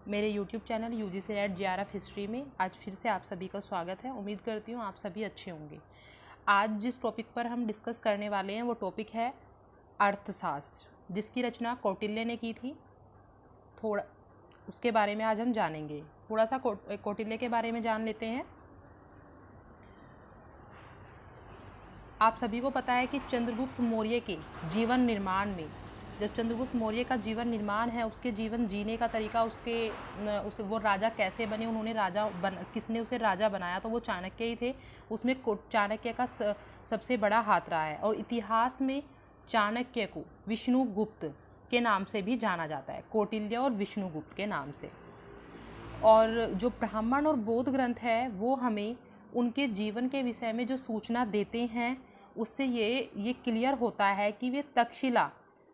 मेरे YouTube channel UGC@JRF history में आज फिर से आप सभी का स्वागत है। उम्मीद करती हूँ आप सभी अच्छे होंगे। आज जिस टॉपिक पर हम डिस्कस करने वाले हैं वो टॉपिक है अर्थशास्त्र, जिसकी रचना कौटिल्य ने की थी। थोड़ा उसके बारे में आज हम जानेंगे। थोड़ा सा कौटिल्य के बारे में जान लेते हैं। आप सभी को पता है कि चंद्रगुप्त मौर्य के जीवन निर्माण में, जब चंद्रगुप्त मौर्य का जीवन निर्माण है, उसके जीवन जीने का तरीका, वो राजा कैसे बने, उन्होंने किसने उसे राजा बनाया, तो वो चाणक्य ही थे। उसमें चाणक्य का सबसे बड़ा हाथ रहा है और इतिहास में चाणक्य को विष्णुगुप्त के नाम से भी जाना जाता है, कौटिल्य और विष्णुगुप्त के नाम से। और जो ब्राह्मण और बौद्ध ग्रंथ है वो हमें उनके जीवन के विषय में जो सूचना देते हैं, उससे ये क्लियर होता है कि वे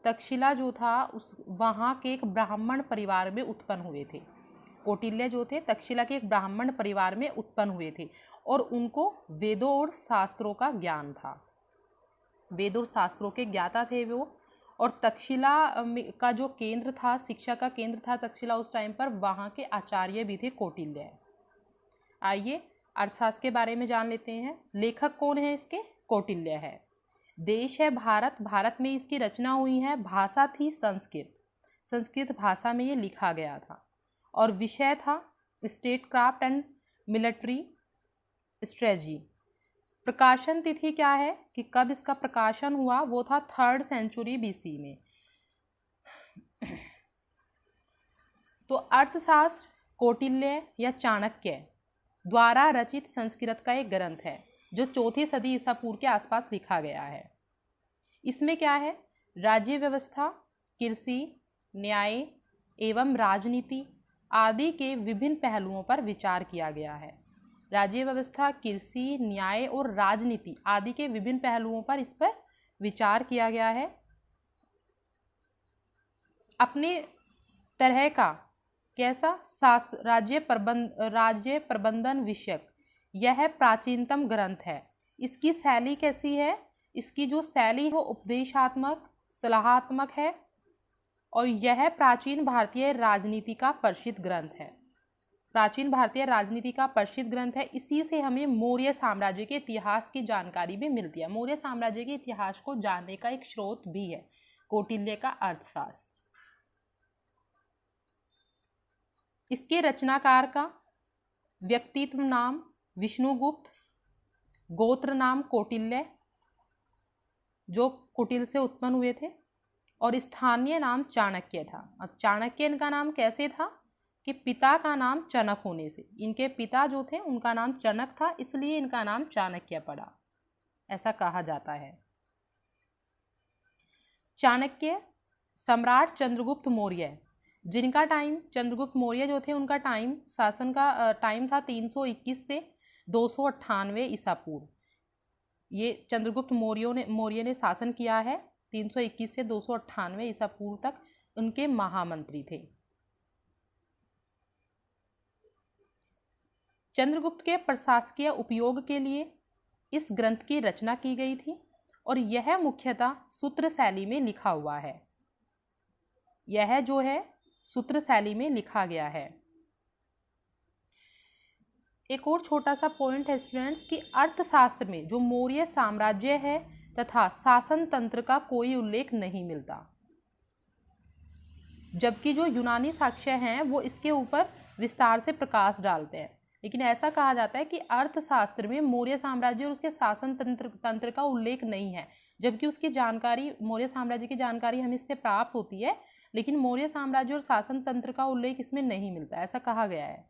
तक्षशिला जो था उस वहाँ के एक ब्राह्मण परिवार में उत्पन्न हुए थे। कौटिल्य जो थे तक्षशिला के एक ब्राह्मण परिवार में उत्पन्न हुए थे और उनको वेदों और शास्त्रों का ज्ञान था। वेद और शास्त्रों के ज्ञाता थे वो। और तक्षशिला का जो केंद्र था, शिक्षा का केंद्र था तक्षशिला उस टाइम पर, वहाँ के आचार्य भी थे कौटिल्य। आइए अर्थशास्त्र के बारे में जान लेते हैं। लेखक कौन है इसके? कौटिल्य है। देश है भारत, भारत में इसकी रचना हुई है। भाषा थी संस्कृत भाषा में ये लिखा गया था। और विषय था state craft and military strategy. प्रकाशन तिथि क्या है कि कब इसका प्रकाशन हुआ, वो था 3rd सेंचुरी BC में। तो अर्थशास्त्र कौटिल्य या चाणक्य द्वारा रचित संस्कृत का एक ग्रंथ है जो 4वीं सदी ईसा पूर्व के आसपास लिखा गया है। इसमें क्या है? राज्य व्यवस्था, कृषि, न्याय एवं राजनीति आदि के विभिन्न पहलुओं पर विचार किया गया है। राज्य व्यवस्था, कृषि, न्याय और राजनीति आदि के विभिन्न पहलुओं पर इस पर विचार किया गया है। अपने तरह का कैसा राज्य प्रबंधन विषयक यह प्राचीनतम ग्रंथ है। इसकी शैली कैसी है? इसकी जो शैली है उपदेशात्मक, सलाहात्मक है और यह प्राचीन भारतीय राजनीति का प्रसिद्ध ग्रंथ है। प्राचीन भारतीय राजनीति का प्रसिद्ध ग्रंथ है। इसी से हमें मौर्य साम्राज्य के इतिहास की जानकारी भी मिलती है। मौर्य साम्राज्य के इतिहास को जानने का एक स्रोत भी है कौटिल्य का अर्थशास्त्र। इसके रचनाकार का व्यक्तित्व नाम विष्णुगुप्त, गोत्र नाम कौटिल्य जो कुटिल से उत्पन्न हुए थे, और स्थानीय नाम चाणक्य था। अब चाणक्य इनका नाम कैसे था कि पिता का नाम चनक होने से, इनके पिता जो थे उनका नाम चनक था, इसलिए इनका नाम चाणक्य पड़ा, ऐसा कहा जाता है। चाणक्य सम्राट चंद्रगुप्त मौर्य, जिनका टाइम, चंद्रगुप्त मौर्य जो थे उनका शासन का टाइम था 321 से 298 ईसा पूर्व। ये चंद्रगुप्त मौर्य ने शासन किया है 321 से 298 ईसा पूर्व तक। उनके महामंत्री थे। चंद्रगुप्त के प्रशासकीय उपयोग के लिए इस ग्रंथ की रचना की गई थी और यह मुख्यतः सूत्र शैली में लिखा हुआ है। यह जो है सूत्र शैली में लिखा गया है। एक और छोटा सा पॉइंट है स्टूडेंट्स कि अर्थशास्त्र में जो मौर्य साम्राज्य है तथा शासन तंत्र का कोई उल्लेख नहीं मिलता, जबकि जो यूनानी साक्ष्य हैं वो इसके ऊपर विस्तार से प्रकाश डालते हैं। लेकिन ऐसा कहा जाता है कि अर्थशास्त्र में मौर्य साम्राज्य और उसके शासन तंत्र का उल्लेख नहीं है, जबकि उसकी जानकारी, मौर्य साम्राज्य की जानकारी हमें इससे प्राप्त होती है, लेकिन मौर्य साम्राज्य और शासन तंत्र का उल्लेख इसमें नहीं मिलता, ऐसा कहा गया है।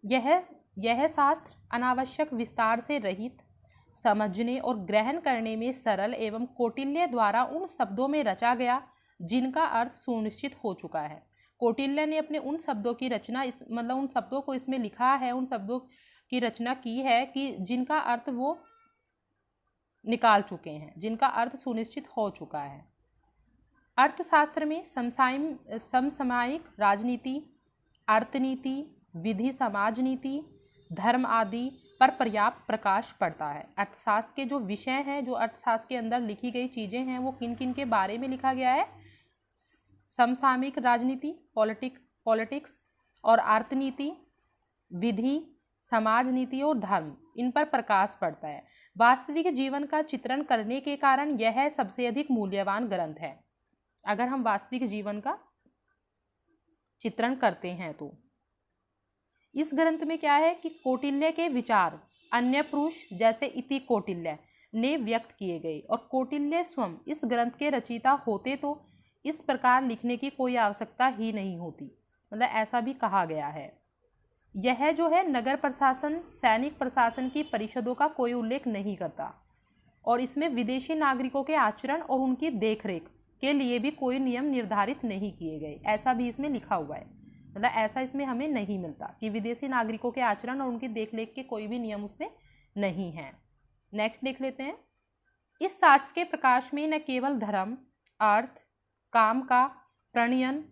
यह शास्त्र अनावश्यक विस्तार से रहित, समझने और ग्रहण करने में सरल एवं कौटिल्य द्वारा उन शब्दों में रचा गया जिनका अर्थ सुनिश्चित हो चुका है। कौटिल्य ने अपने उन शब्दों की रचना उन शब्दों को इसमें लिखा है, उन शब्दों की रचना की है कि जिनका अर्थ वो निकाल चुके हैं, जिनका अर्थ सुनिश्चित हो चुका है। अर्थशास्त्र में समसामयिक राजनीति, अर्थनीति, विधि समाज नीति, धर्म आदि पर पर्याप्त प्रकाश पड़ता है। अर्थशास्त्र के जो विषय हैं, जो अर्थशास्त्र के अंदर लिखी गई चीज़ें हैं, वो किन किन के बारे में लिखा गया है? समसामयिक राजनीति, पॉलिटिक्स और अर्थनीति, विधि, समाज नीति और धर्म, इन पर प्रकाश पड़ता है। वास्तविक जीवन का चित्रण करने के कारण यह सबसे अधिक मूल्यवान ग्रंथ है। अगर हम वास्तविक जीवन का चित्रण करते हैं तो इस ग्रंथ में क्या है कि कौटिल्य के विचार अन्य पुरुष जैसे इति कौटिल्य ने व्यक्त किए गए, और कौटिल्य स्वयं इस ग्रंथ के रचयिता होते तो इस प्रकार लिखने की कोई आवश्यकता ही नहीं होती। मतलब ऐसा भी कहा गया है। यह जो है नगर प्रशासन, सैनिक प्रशासन की परिषदों का कोई उल्लेख नहीं करता, और इसमें विदेशी नागरिकों के आचरण और उनकी देखरेख के लिए भी कोई नियम निर्धारित नहीं किए गए, ऐसा भी इसमें लिखा हुआ है। मतलब ऐसा इसमें हमें नहीं मिलता कि विदेशी नागरिकों के आचरण और उनकी देखरेख के कोई भी नियम उसमें नहीं है। नेक्स्ट देख लेते हैं। इस शास्त्र के प्रकाश में न केवल धर्म, अर्थ, काम का प्रणयन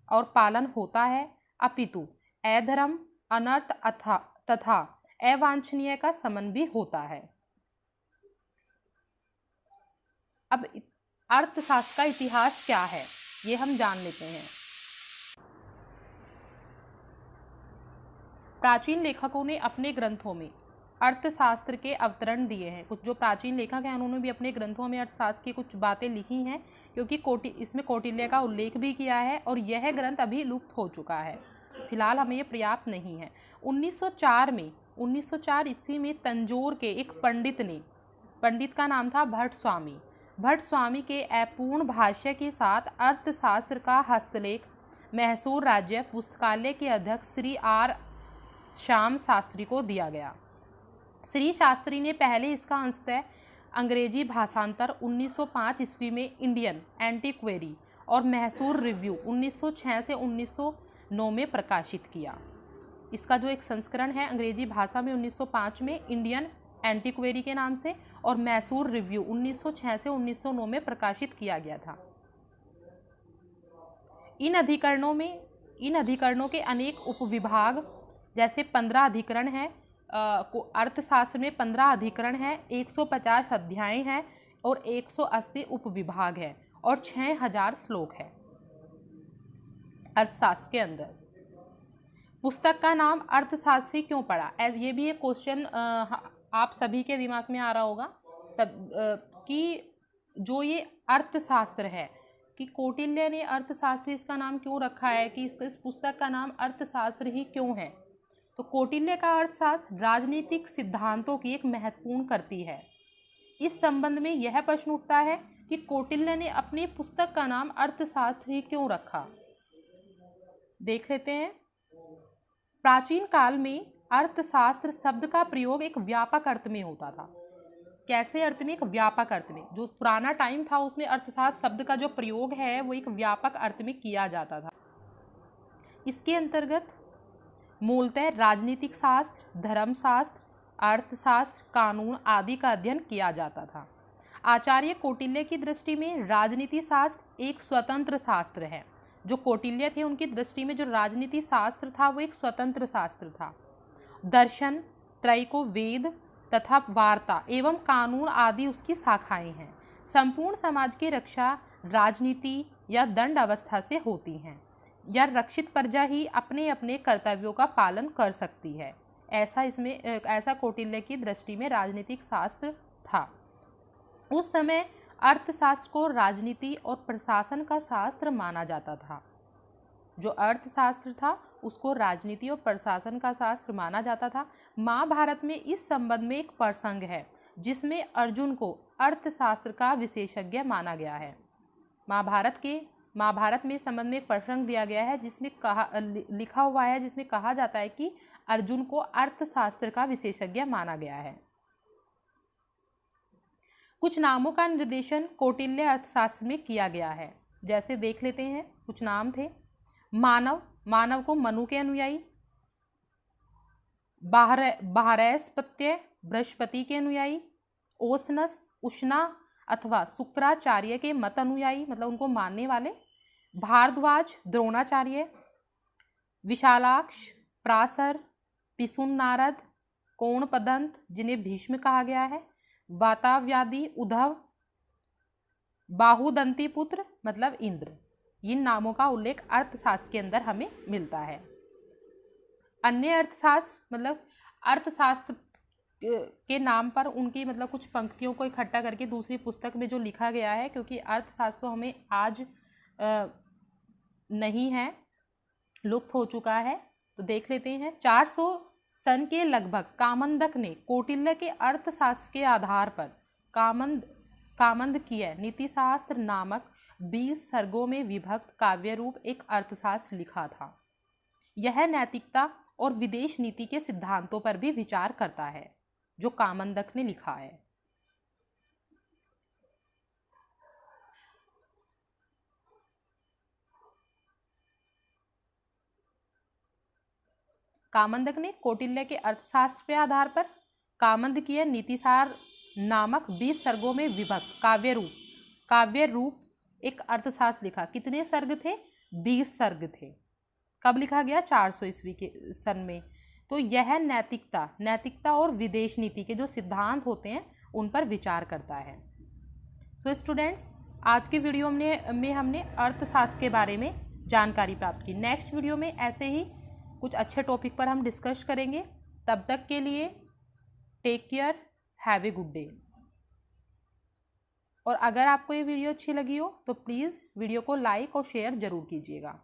और पालन होता है, अपितु अधर्म, अनर्थ तथा अवांछनीय का समन भी होता है। अब अर्थशास्त्र का इतिहास क्या है ये हम जान लेते हैं। प्राचीन लेखकों ने अपने ग्रंथों में अर्थशास्त्र के अवतरण दिए हैं। कुछ जो प्राचीन लेखक हैं उन्होंने भी अपने ग्रंथों में अर्थशास्त्र की कुछ बातें लिखी हैं, क्योंकि इसमें कौटिल्य का उल्लेख भी किया है, और यह ग्रंथ अभी लुप्त हो चुका है, फिलहाल हमें ये पर्याप्त नहीं है। 1904 ईस्वी में तंजौर के एक पंडित का नाम था भट्ट स्वामी के अपूर्ण भाष्य के साथ अर्थशास्त्र का हस्तलेख मैसूर राज्य पुस्तकालय के अध्यक्ष श्री आर श्याम शास्त्री को दिया गया। श्री शास्त्री ने पहले इसका अंशतः अंग्रेजी भाषांतर 1905 ईस्वी में इंडियन एंटीक्वेरी और मैसूर रिव्यू 1906 से 1909 में प्रकाशित किया। इसका जो एक संस्करण है अंग्रेजी भाषा में 1905 में इंडियन एंटीक्वेरी के नाम से, और मैसूर रिव्यू 1906 से 1909 में प्रकाशित किया गया था। इन अधिकरणों के अनेक उपविभाग जैसे 15 अधिकरण हैं, अर्थशास्त्र में 15 अधिकरण हैं, 150 अध्याय हैं और 180 उपविभाग हैं और 6000 श्लोक हैं अर्थशास्त्र के अंदर। पुस्तक का नाम अर्थशास्त्री क्यों पड़ा? ये भी एक क्वेश्चन आप सभी के दिमाग में आ रहा होगा कि जो ये अर्थशास्त्र है कि कौटिल्य ने अर्थशास्त्री इसका नाम क्यों रखा है, कि इस पुस्तक का नाम अर्थशास्त्र ही क्यों है? तो कौटिल्य का अर्थशास्त्र राजनीतिक सिद्धांतों की एक महत्वपूर्ण कृति है। इस संबंध में यह प्रश्न उठता है कि कौटिल्य ने अपनी पुस्तक का नाम अर्थशास्त्र ही क्यों रखा? देख लेते हैं। प्राचीन काल में अर्थशास्त्र शब्द का प्रयोग एक व्यापक अर्थ में होता था। कैसे अर्थ में? एक व्यापक अर्थ में। जो पुराना टाइम था उसमें अर्थशास्त्र शब्द का जो प्रयोग है वो एक व्यापक अर्थ में किया जाता था। इसके अंतर्गत मूलतः राजनीतिक शास्त्र, धर्मशास्त्र, अर्थशास्त्र, कानून आदि का अध्ययन किया जाता था। आचार्य कौटिल्य की दृष्टि में राजनीति शास्त्र एक स्वतंत्र शास्त्र है। जो कौटिल्य थे उनकी दृष्टि में जो राजनीति शास्त्र था वो एक स्वतंत्र शास्त्र था। दर्शन, त्रैको वेद तथा वार्ता एवं कानून आदि उसकी शाखाएं हैं। संपूर्ण समाज की रक्षा राजनीति या दंड अवस्था से होती हैं, या रक्षित प्रजा ही अपने अपने कर्तव्यों का पालन कर सकती है। ऐसा कौटिल्य की दृष्टि में राजनीतिक शास्त्र था। उस समय अर्थशास्त्र को राजनीति और प्रशासन का शास्त्र माना जाता था। जो अर्थशास्त्र था उसको राजनीति और प्रशासन का शास्त्र माना जाता था। महाभारत में इस संबंध में एक प्रसंग है जिसमें अर्जुन को अर्थशास्त्र का विशेषज्ञ माना गया है। महाभारत में इस संबंध में एक प्रसंग दिया गया है जिसमें लिखा हुआ है, जिसमें कहा जाता है कि अर्जुन को अर्थशास्त्र का विशेषज्ञ माना गया है। कुछ नामों का निर्देशन कौटिल्य अर्थशास्त्र में किया गया है, जैसे देख लेते हैं। कुछ नाम थे। मानव को मनु के अनुयायी, बृहस्पत्य बृहस्पति के अनुयायी, ओसनस उष्णा अथवा शुक्राचार्य के मत अनुयायी, मतलब उनको मानने वाले, भारद्वाज द्रोणाचार्य, विशालाक्ष, प्रासर, पिसुन नारद, कोण पदंत जिन्हें भीष्म कहा गया है, वाताव्याधि उद्धव, बाहुदंती पुत्र मतलब इंद्र। इन नामों का उल्लेख अर्थशास्त्र के अंदर हमें मिलता है। अन्य अर्थशास्त्र मतलब अर्थशास्त्र के नाम पर उनकी मतलब कुछ पंक्तियों को इकट्ठा करके दूसरी पुस्तक में जो लिखा गया है, क्योंकि अर्थशास्त्र तो हमें आज नहीं है, लुप्त हो चुका है, तो देख लेते हैं। 400 सन के लगभग कामंदक ने कौटिल्य के अर्थशास्त्र के आधार पर कामंदकीय नीतिशास्त्र नामक 20 सर्गों में विभक्त काव्य रूप एक अर्थशास्त्र लिखा था। यह नैतिकता और विदेश नीति के सिद्धांतों पर भी विचार करता है, जो कामंदक ने लिखा है। कामंदक ने कौटिल्य के अर्थशास्त्र के आधार पर कामंदकीय नीतिसार नामक 20 सर्गों में विभक्त काव्य रूप एक अर्थशास्त्र लिखा। कितने सर्ग थे? 20 सर्ग थे। कब लिखा गया? 400 ईस्वी के सन में। तो यह नैतिकता और विदेश नीति के जो सिद्धांत होते हैं उन पर विचार करता है। सो स्टूडेंट्स, आज की वीडियो में हमने अर्थशास्त्र के बारे में जानकारी प्राप्त की। नेक्स्ट वीडियो में ऐसे ही कुछ अच्छे टॉपिक पर हम डिस्कस करेंगे। तब तक के लिए take care, have a good day. और अगर आपको ये वीडियो अच्छी लगी हो तो प्लीज़ वीडियो को लाइक और शेयर ज़रूर कीजिएगा।